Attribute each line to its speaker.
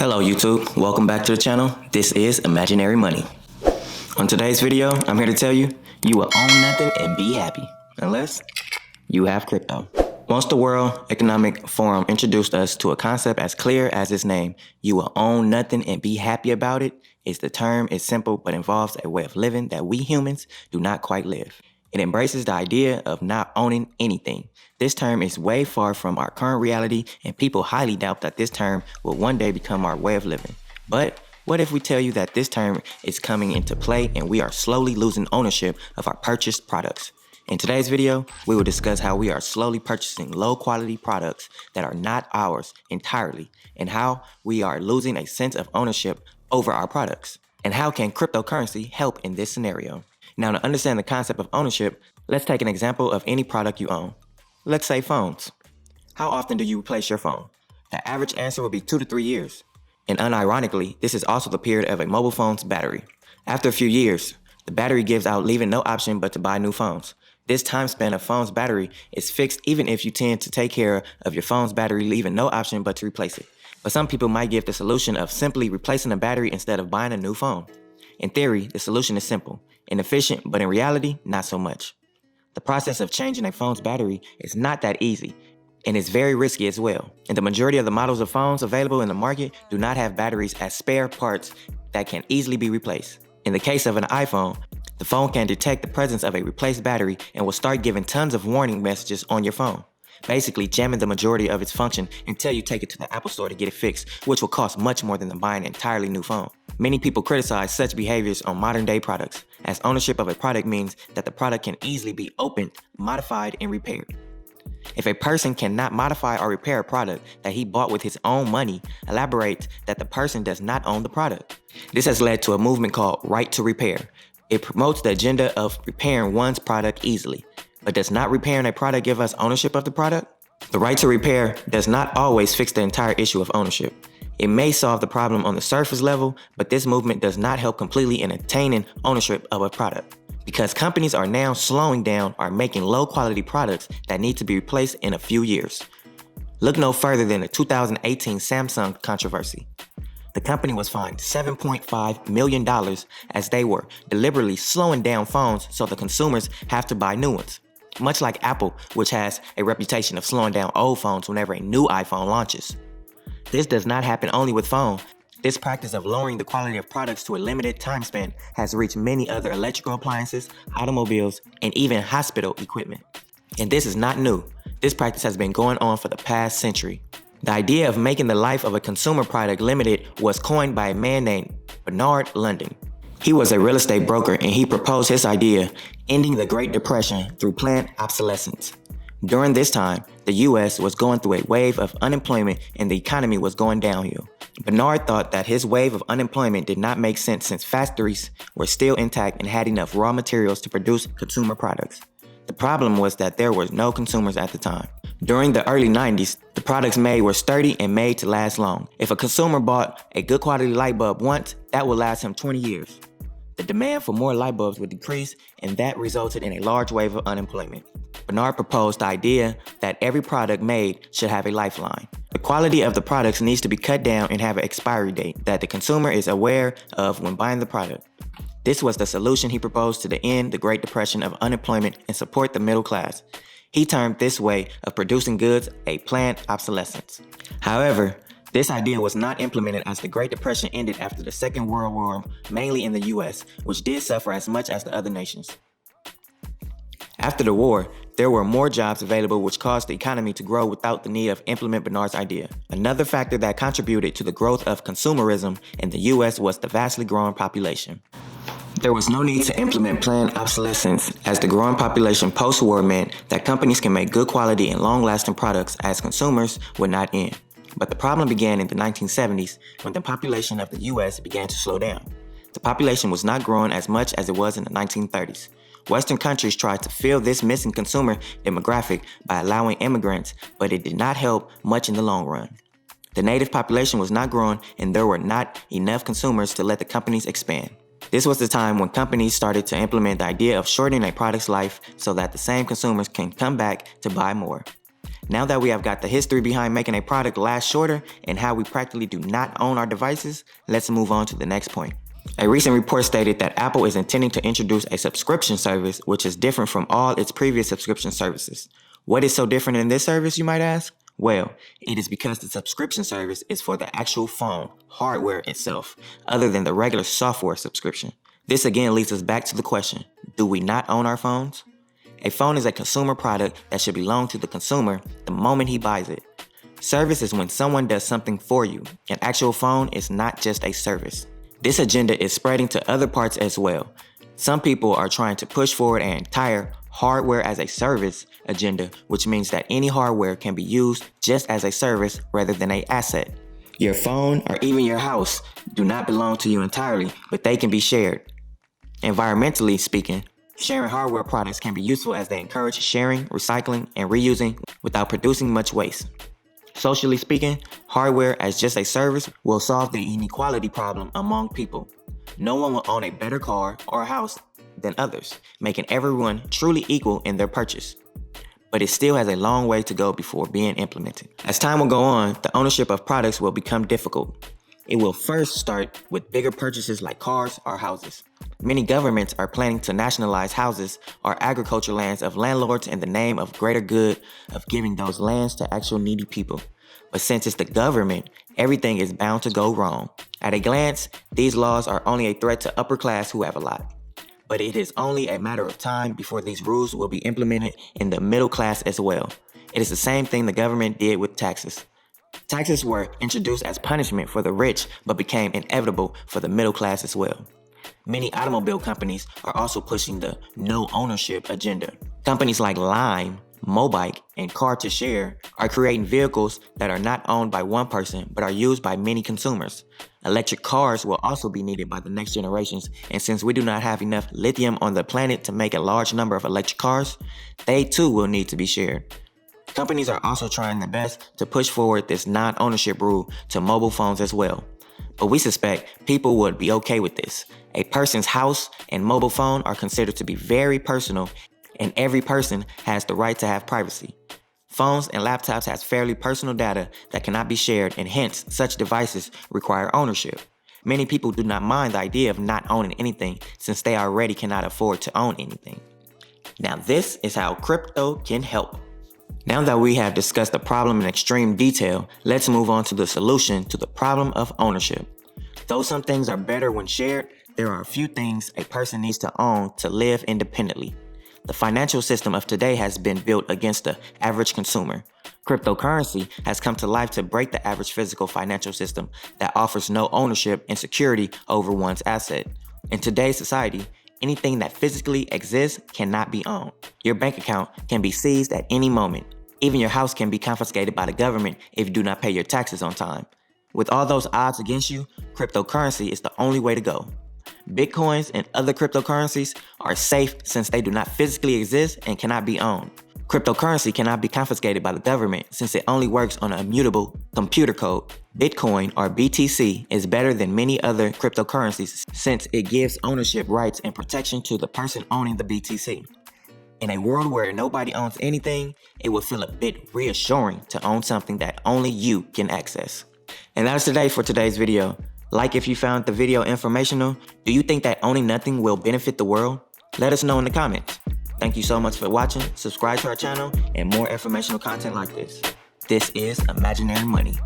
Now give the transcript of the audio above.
Speaker 1: Hello YouTube, welcome back to the channel. This is Imaginary Money. On today's video, I'm here to tell you, you will own nothing and be happy, unless you have crypto. Once the World Economic Forum introduced us to a concept as clear as its name, you will own nothing and be happy about it, the term is simple but involves a way of living that we humans do not quite live. It embraces the idea of not owning anything. This term is way far from our current reality, and people highly doubt that this term will one day become our way of living. But what if we tell you that this term is coming into play and we are slowly losing ownership of our purchased products? In today's video, we will discuss how we are slowly purchasing low-quality products that are not ours entirely, and how we are losing a sense of ownership over our products. And how can cryptocurrency help in this scenario? Now, to understand the concept of ownership, let's take an example of any product you own. Let's say phones. How often do you replace your phone? The average answer will be 2 to 3 years. And unironically, this is also the period of a mobile phone's battery. After a few years, the battery gives out, leaving no option but to buy new phones. This time span of phone's battery is fixed even if you tend to take care of your phone's battery, leaving no option but to replace it. But some people might give the solution of simply replacing the battery instead of buying a new phone. In theory, the solution is simple and efficient, but in reality, not so much. The process of changing a phone's battery is not that easy, and it's very risky as well. And the majority of the models of phones available in the market do not have batteries as spare parts that can easily be replaced. In the case of an iPhone, the phone can detect the presence of a replaced battery and will start giving tons of warning messages on your phone, basically jamming the majority of its function until you take it to the Apple Store to get it fixed, which will cost much more than buying an entirely new phone. Many people criticize such behaviors on modern day products, as ownership of a product means that the product can easily be opened, modified, and repaired. If a person cannot modify or repair a product that he bought with his own money, elaborates that the person does not own the product. This has led to a movement called Right to Repair. It promotes the agenda of repairing one's product easily. But does not repairing a product give us ownership of the product? The right to repair does not always fix the entire issue of ownership. It may solve the problem on the surface level, but this movement does not help completely in attaining ownership of a product. Because companies are now slowing down or making low-quality products that need to be replaced in a few years. Look no further than the 2018 Samsung controversy. The company was fined $7.5 million as they were deliberately slowing down phones so the consumers have to buy new ones. Much like Apple, which has a reputation of slowing down old phones whenever a new iPhone launches. This does not happen only with phones. This practice of lowering the quality of products to a limited time span has reached many other electrical appliances, automobiles, and even hospital equipment. And this is not new. This practice has been going on for the past century. The idea of making the life of a consumer product limited was coined by a man named Bernard London. He was a real estate broker, and he proposed his idea, ending the Great Depression through planned obsolescence. During this time, the US was going through a wave of unemployment and the economy was going downhill. Bernard thought that his wave of unemployment did not make sense since factories were still intact and had enough raw materials to produce consumer products. The problem was that there were no consumers at the time. During the early 90s, the products made were sturdy and made to last long. If a consumer bought a good quality light bulb once, that would last him 20 years. The demand for more light bulbs would decrease, and that resulted in a large wave of unemployment. Bernard proposed the idea that every product made should have a lifeline. The quality of the products needs to be cut down and have an expiry date that the consumer is aware of when buying the product. This was the solution he proposed to end the Great Depression of unemployment and support the middle class. He termed this way of producing goods a planned obsolescence. However, this idea was not implemented as the Great Depression ended after the Second World War, mainly in the US, which did suffer as much as the other nations. After the war, there were more jobs available, which caused the economy to grow without the need of implement Bernard's idea. Another factor that contributed to the growth of consumerism in the US was the vastly growing population. There was no need to implement planned obsolescence, as the growing population post-war meant that companies can make good quality and long-lasting products as consumers would not end. But the problem began in the 1970s when the population of the US began to slow down. The population was not growing as much as it was in the 1930s. Western countries tried to fill this missing consumer demographic by allowing immigrants, but it did not help much in the long run. The native population was not growing, and there were not enough consumers to let the companies expand. This was the time when companies started to implement the idea of shortening a product's life so that the same consumers can come back to buy more. Now that we have got the history behind making a product last shorter and how we practically do not own our devices, let's move on to the next point. A recent report stated that Apple is intending to introduce a subscription service which is different from all its previous subscription services. What is so different in this service, you might ask? Well, it is because the subscription service is for the actual phone, hardware itself, other than the regular software subscription. This again leads us back to the question, do we not own our phones? A phone is a consumer product that should belong to the consumer the moment he buys it. Service is when someone does something for you. An actual phone is not just a service. This agenda is spreading to other parts as well. Some people are trying to push forward an entire hardware as a service agenda, which means that any hardware can be used just as a service rather than an asset. Your phone or even your house do not belong to you entirely, but they can be shared. Environmentally speaking, sharing hardware products can be useful as they encourage sharing, recycling, and reusing without producing much waste. Socially speaking, hardware as just a service will solve the inequality problem among people. No one will own a better car or a house than others, making everyone truly equal in their purchase. But it still has a long way to go before being implemented. As time will go on, the ownership of products will become difficult. It will first start with bigger purchases like cars or houses. Many governments are planning to nationalize houses or agriculture lands of landlords in the name of greater good of giving those lands to actual needy people. But since it's the government, everything is bound to go wrong. At a glance, these laws are only a threat to upper class who have a lot. But it is only a matter of time before these rules will be implemented in the middle class as well. It is the same thing the government did with taxes. Taxes were introduced as punishment for the rich, but became inevitable for the middle class as well. Many automobile companies are also pushing the no ownership agenda. Companies like Lime, Mobike, and Car2Share are creating vehicles that are not owned by one person, but are used by many consumers. Electric cars will also be needed by the next generations, and since we do not have enough lithium on the planet to make a large number of electric cars, they too will need to be shared. Companies are also trying their best to push forward this non-ownership rule to mobile phones as well. But we suspect people would be okay with this. A person's house and mobile phone are considered to be very personal, and every person has the right to have privacy. Phones and laptops have fairly personal data that cannot be shared, and hence such devices require ownership. Many people do not mind the idea of not owning anything since they already cannot afford to own anything. Now this is how crypto can help. Now that we have discussed the problem in extreme detail, let's move on to the solution to the problem of ownership. Though some things are better when shared, there are a few things a person needs to own to live independently. The financial system of today has been built against the average consumer. Cryptocurrency has come to life to break the average physical financial system that offers no ownership and security over one's asset. In today's society, anything that physically exists cannot be owned. Your bank account can be seized at any moment. Even your house can be confiscated by the government if you do not pay your taxes on time. With all those odds against you, cryptocurrency is the only way to go. Bitcoins and other cryptocurrencies are safe since they do not physically exist and cannot be owned. Cryptocurrency cannot be confiscated by the government since it only works on an immutable computer code. Bitcoin, or BTC, is better than many other cryptocurrencies since it gives ownership rights and protection to the person owning the BTC. In a world where nobody owns anything, it would feel a bit reassuring to own something that only you can access. And that's today for today's video. Like if you found the video informational. Do you think that owning nothing will benefit the world? Let us know in the comments. Thank you so much for watching. Subscribe to our channel and more informational content like this. This is Imaginary Money.